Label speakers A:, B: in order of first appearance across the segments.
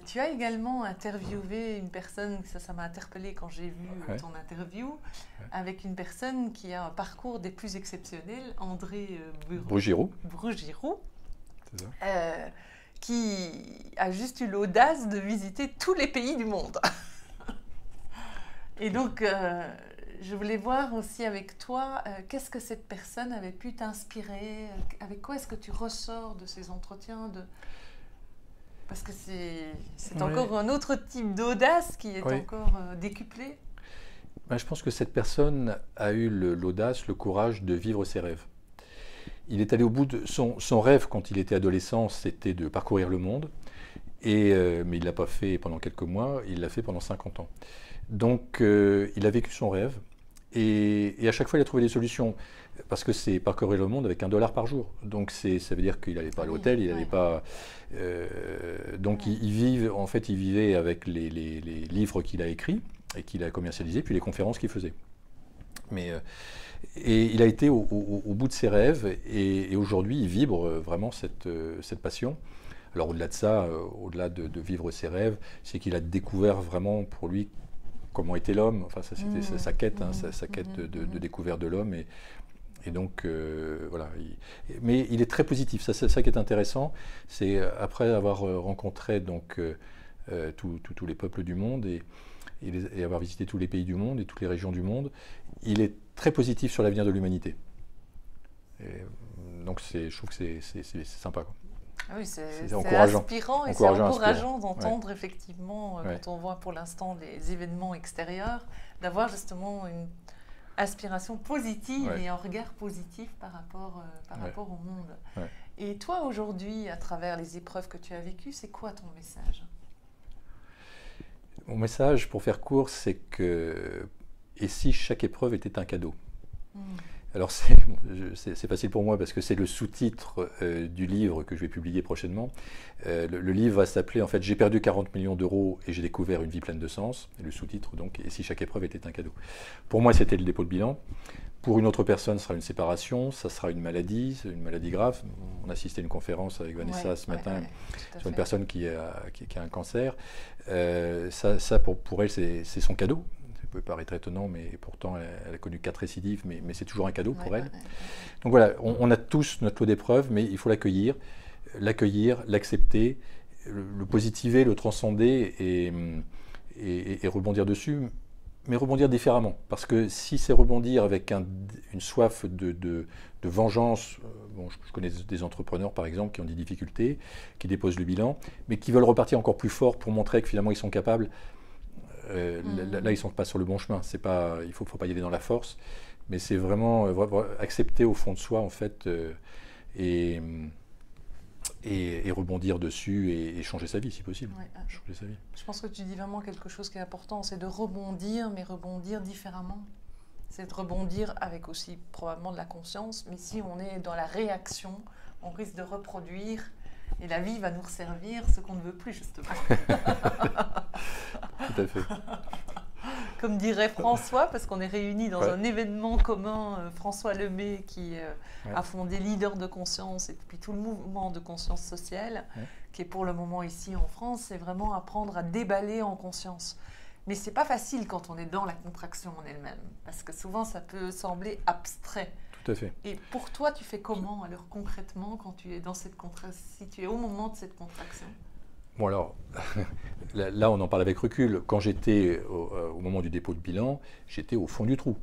A: Tu as également interviewé une personne, ça m'a interpellée quand j'ai vu ton interview, avec une personne qui a un parcours des plus exceptionnels, André Brugiroux, qui a juste eu l'audace de visiter tous les pays du monde. Et donc, je voulais voir aussi avec toi, qu'est-ce que cette personne avait pu t'inspirer, avec quoi est-ce que tu ressors de ces entretiens Parce que c'est encore un autre type d'audace qui est encore décuplé.
B: Ben, je pense que cette personne a eu l'audace, le courage de vivre ses rêves. Il est allé au bout de son rêve quand il était adolescent, c'était de parcourir le monde. Mais il ne l'a pas fait pendant quelques mois, il l'a fait pendant 50 ans. Donc il a vécu son rêve et à chaque fois il a trouvé des solutions. Parce que c'est parcourir le monde avec $1 par jour. Donc ça veut dire qu'il n'allait pas à l'hôtel, il n'allait pas... donc il vivait avec les livres qu'il a écrits et qu'il a commercialisés, puis les conférences qu'il faisait. Et il a été au bout de ses rêves et aujourd'hui il vibre vraiment cette passion. Alors au-delà de ça, au-delà de vivre ses rêves, c'est qu'il a découvert vraiment pour lui comment était l'homme. Enfin ça c'était sa quête, sa quête de découverte de l'homme. Et donc, voilà. Mais il est très positif. C'est ça qui est intéressant. C'est après avoir rencontré donc, tous les peuples du monde et avoir visité tous les pays du monde et toutes les régions du monde, il est très positif sur l'avenir de l'humanité. Donc, je trouve que c'est sympa, quoi.
A: Ah oui, c'est inspirant et c'est encourageant d'entendre effectivement, quand on voit pour l'instant les événements extérieurs, d'avoir justement une aspiration positive et un regard positif par rapport au monde. Et toi, aujourd'hui, à travers les épreuves que tu as vécues, c'est quoi ton message?
B: Mon message, pour faire court, c'est que et si chaque épreuve était un cadeau? Alors c'est facile pour moi parce que c'est le sous-titre du livre que je vais publier prochainement. Le livre va s'appeler en fait « J'ai perdu 40 millions d'euros et j'ai découvert une vie pleine de sens ». Et le sous-titre donc « Et si chaque épreuve était un cadeau ». Pour moi c'était le dépôt de bilan. Pour une autre personne ce sera une séparation, ça sera une maladie grave. On assistait à une conférence avec Vanessa ce matin sur une personne qui a un cancer. Ça pour elle c'est son cadeau. Ça peut paraître étonnant, mais pourtant elle a connu 4 récidives, mais c'est toujours un cadeau pour elle. Donc voilà, on a tous notre lot d'épreuves, mais il faut l'accueillir, l'accepter, le positiver, le transcender et rebondir dessus, mais rebondir différemment. Parce que si c'est rebondir avec une soif de vengeance, bon, je connais des entrepreneurs par exemple qui ont des difficultés, qui déposent le bilan, mais qui veulent repartir encore plus fort pour montrer que finalement ils sont capables. Là, ils ne sont pas sur le bon chemin. Il ne faut pas y aller dans la force, mais c'est vraiment accepter au fond de soi, en fait, et rebondir dessus et changer sa vie, si possible. Changer sa vie.
A: Je pense que tu dis vraiment quelque chose qui est important, c'est de rebondir, mais rebondir différemment. C'est de rebondir avec aussi probablement de la conscience, mais si on est dans la réaction, on risque de reproduire. Et la vie va nous resservir ce qu'on ne veut plus, justement.
B: Tout à fait.
A: Comme dirait François, parce qu'on est réunis dans un événement commun, François Lemay, qui a fondé Leader de conscience, et puis tout le mouvement de conscience sociale, qui est pour le moment ici en France, c'est vraiment apprendre à déballer en conscience. Mais ce n'est pas facile quand on est dans la contraction en elle-même, parce que souvent ça peut sembler abstrait.
B: Tout à fait.
A: Et pour toi, tu fais comment alors concrètement quand tu es dans cette contraction, si tu es au moment de cette contraction?
B: Bon alors, là on en parle avec recul. Quand j'étais au moment du dépôt de bilan, j'étais au fond du trou.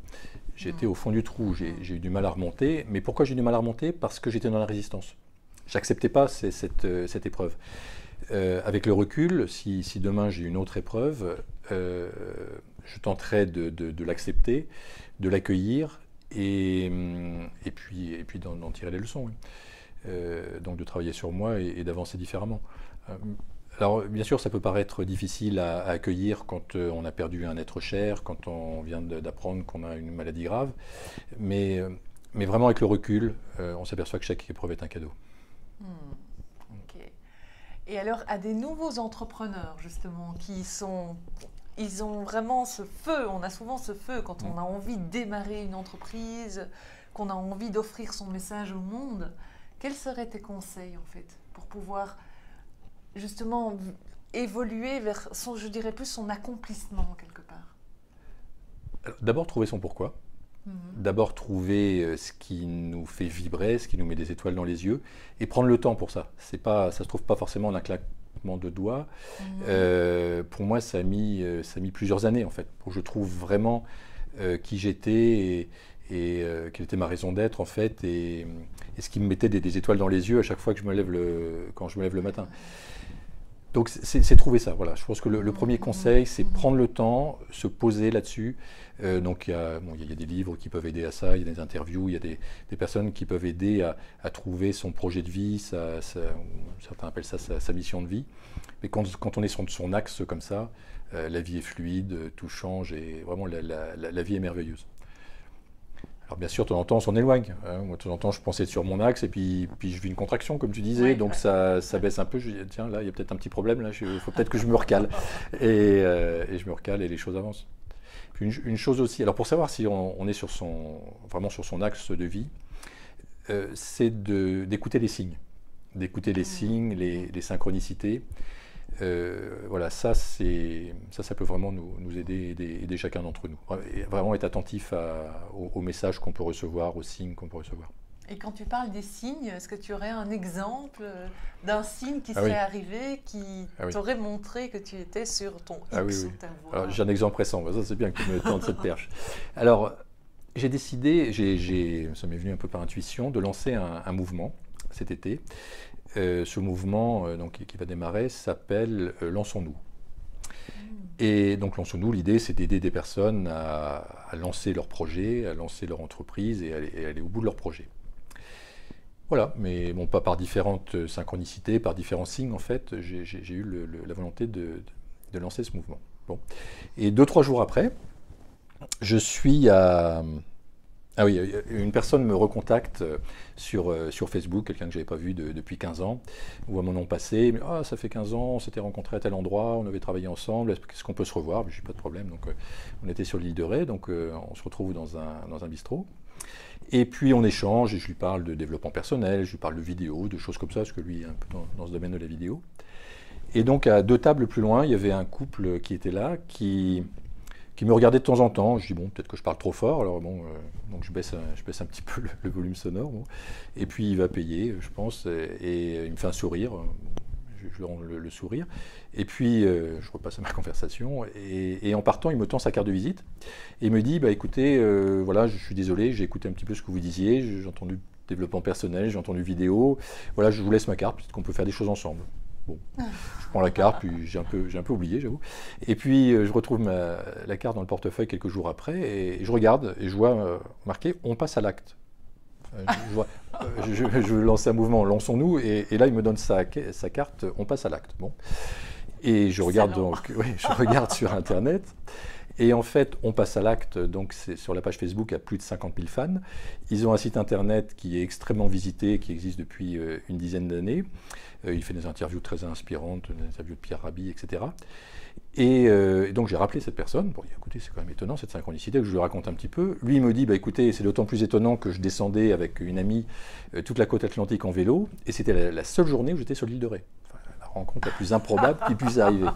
B: J'étais au fond du trou, j'ai eu du mal à remonter. Mais pourquoi j'ai eu du mal à remonter? Parce que j'étais dans la résistance. J'acceptais pas cette épreuve. Avec le recul, si demain j'ai une autre épreuve, je tenterai de l'accepter, de l'accueillir, et puis d'en tirer les leçons. Donc de travailler sur moi et d'avancer différemment. Alors bien sûr ça peut paraître difficile à accueillir quand on a perdu un être cher, quand on vient d'apprendre qu'on a une maladie grave, mais vraiment avec le recul, on s'aperçoit que chaque épreuve est un cadeau.
A: Okay. Et alors à des nouveaux entrepreneurs justement ils ont vraiment ce feu, on a souvent ce feu quand on a envie de démarrer une entreprise, qu'on a envie d'offrir son message au monde. Quels seraient tes conseils en fait pour pouvoir justement évoluer vers, je dirais plus son accomplissement quelque part?
B: D'abord, trouver son pourquoi. D'abord, trouver ce qui nous fait vibrer, ce qui nous met des étoiles dans les yeux, et prendre le temps pour ça. Ça ne se trouve pas forcément en un claquement de doigts. Pour moi, ça a mis plusieurs années, en fait, pour que je trouve vraiment qui j'étais et quelle était ma raison d'être, en fait, et ce qui me mettait des étoiles dans les yeux à chaque fois que quand je me lève le matin. Donc c'est trouver ça, voilà. Je pense que le premier conseil, c'est prendre le temps, se poser là-dessus. Donc il y a des livres qui peuvent aider à ça, il y a des interviews, il y a des personnes qui peuvent aider à trouver son projet de vie, certains appellent ça sa mission de vie. Mais quand on est sur son axe comme ça, la vie est fluide, tout change et vraiment la vie est merveilleuse. Alors bien sûr, de temps en temps, on s'en éloigne. Moi, de temps en temps, je pensais être sur mon axe et puis je vis une contraction, comme tu disais. Oui, donc ça baisse un peu. Je dis, tiens, là, il y a peut-être un petit problème. Là, il faut peut-être que je me recale. Et je me recale et les choses avancent. Puis une chose aussi, alors pour savoir si on est vraiment sur son axe de vie, c'est d'écouter les signes. D'écouter les signes, les synchronicités. Voilà, ça peut vraiment nous aider chacun d'entre nous. Et vraiment être attentif aux messages qu'on peut recevoir, aux signes qu'on peut recevoir.
A: Et quand tu parles des signes, est-ce que tu aurais un exemple d'un signe qui serait arrivé, qui t'aurait montré que tu étais sur ton X ou ta voie?
B: Alors, j'ai un exemple récent, ça c'est bien que tu me tendes cette perche. Alors, j'ai décidé, ça m'est venu un peu par intuition, de lancer un mouvement cet été. Ce mouvement qui va démarrer s'appelle Lançons-nous. Et donc Lançons-nous, l'idée c'est d'aider des personnes à lancer leur projet, à lancer leur entreprise et aller au bout de leur projet. Voilà, mais bon, pas par différentes synchronicités, par différents signes en fait, j'ai eu la volonté de lancer ce mouvement. Bon. Et 2-3 jours après, je suis à... Ah oui, une personne me recontacte sur Facebook, quelqu'un que je n'avais pas vu depuis 15 ans, ou à mon nom passé, mais ça fait 15 ans, on s'était rencontrés à tel endroit, on avait travaillé ensemble, est-ce qu'on peut se revoir? Je n'ai pas de problème, donc on était sur l'île de Ré, donc on se retrouve dans un bistrot. Et puis on échange, et je lui parle de développement personnel, je lui parle de vidéo, de choses comme ça, parce que lui est un peu dans ce domaine de la vidéo. Et donc à 2 tables plus loin, il y avait un couple qui était là, qui me regardait de temps en temps. Je dis, bon, peut-être que je parle trop fort, alors bon, donc je baisse un petit peu le volume sonore. Bon. Et puis il va payer, je pense, et il me fait un sourire, je lui rends le sourire. Et puis je repasse à ma conversation, et en partant, il me tend sa carte de visite, et il me dit, bah écoutez, voilà, je suis désolé, j'ai écouté un petit peu ce que vous disiez, j'ai entendu développement personnel, j'ai entendu vidéo, voilà, je vous laisse ma carte, peut-être qu'on peut faire des choses ensemble. Bon, je prends la carte, puis j'ai un peu oublié, j'avoue. Et puis je retrouve la carte dans le portefeuille quelques jours après, et je regarde, et je vois marqué « On passe à l'acte ». Je veux lancer un mouvement, lançons-nous, et là il me donne sa carte « On passe à l'acte ». Bon. Et je regarde sur Internet. Et en fait, On passe à l'acte, donc c'est sur la page Facebook, il y a plus de 50 000 fans. Ils ont un site internet qui est extrêmement visité, qui existe depuis une dizaine d'années. Il fait des interviews très inspirantes, des interviews de Pierre Rabhi, etc. Et donc j'ai rappelé cette personne, bon écoutez, c'est quand même étonnant cette synchronicité, que je lui raconte un petit peu. Lui il me dit, bah écoutez, c'est d'autant plus étonnant que je descendais avec une amie toute la côte atlantique en vélo, et c'était la seule journée où j'étais sur l'île de Ré. Enfin, la rencontre la plus improbable qui puisse arriver.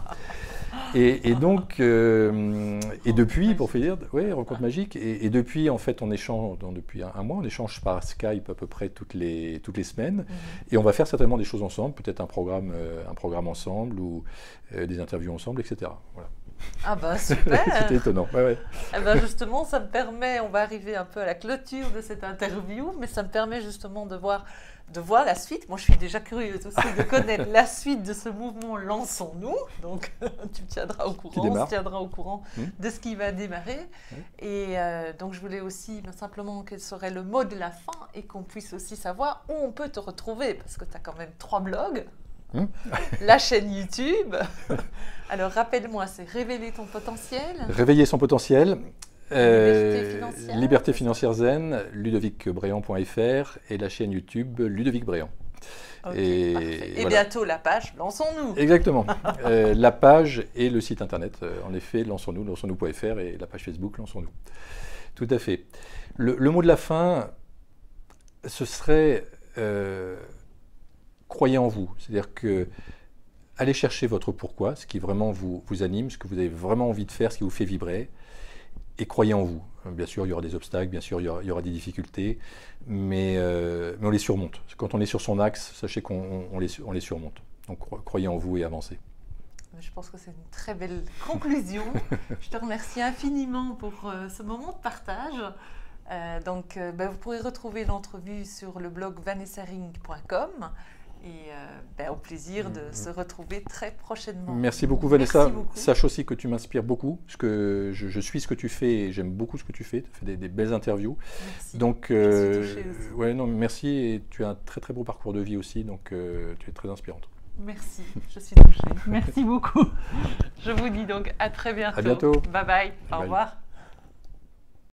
B: Et donc, et depuis, pour finir, rencontre magique, et depuis, en fait, on échange, depuis un mois, on échange par Skype à peu près toutes les semaines, et on va faire certainement des choses ensemble, peut-être un programme ensemble, ou des interviews ensemble, etc. Voilà.
A: Ah bah super.
B: C'était étonnant. Ouais.
A: Eh ben justement, ça me permet, on va arriver un peu à la clôture de cette interview, mais ça me permet justement de voir la suite. Moi, je suis déjà curieuse aussi de connaître la suite de ce mouvement Lançons-nous. Donc, tu me tiendras au courant, on se tiendra au courant de ce qui va démarrer. Et donc, je voulais aussi simplement quel serait le mot de la fin et qu'on puisse aussi savoir où on peut te retrouver, parce que tu as quand même 3 blogs. La chaîne YouTube. Alors rappelle-moi, c'est Révéler ton potentiel.
B: Réveiller son potentiel.
A: Liberté financière
B: zen, ludovicbréant.fr et la chaîne YouTube Ludovic Bréant.
A: Okay, et voilà. Bientôt la page Lançons-nous.
B: Exactement. La page et le site internet, en effet, Lançons-nous, lançons-nous.fr et la page Facebook Lançons-nous. Tout à fait. Le mot de la fin, ce serait croyez en vous. C'est-à-dire que allez chercher votre pourquoi, ce qui vraiment vous anime, ce que vous avez vraiment envie de faire, ce qui vous fait vibrer, et croyez en vous. Bien sûr, il y aura des obstacles, bien sûr, il y aura des difficultés, mais on les surmonte. Quand on est sur son axe, sachez qu'on les surmonte. Donc croyez en vous et avancez.
A: Je pense que c'est une très belle conclusion. Je te remercie infiniment pour ce moment de partage. Vous pourrez retrouver l'entrevue sur le blog vanessaring.com et au plaisir de se retrouver très prochainement.
B: Merci beaucoup Vanessa.
A: Merci beaucoup.
B: Sache aussi que tu m'inspires beaucoup, parce que je suis ce que tu fais et j'aime beaucoup ce que tu fais. Tu fais des belles interviews.
A: Merci.
B: Donc,
A: je suis touchée aussi.
B: Ouais, non, merci, et tu as un très très beau parcours de vie aussi, donc tu es très inspirante.
A: Merci, je suis touchée. Merci beaucoup. Je vous dis donc à très bientôt.
B: À bientôt.
A: Bye bye. Au
B: Bye.
A: revoir.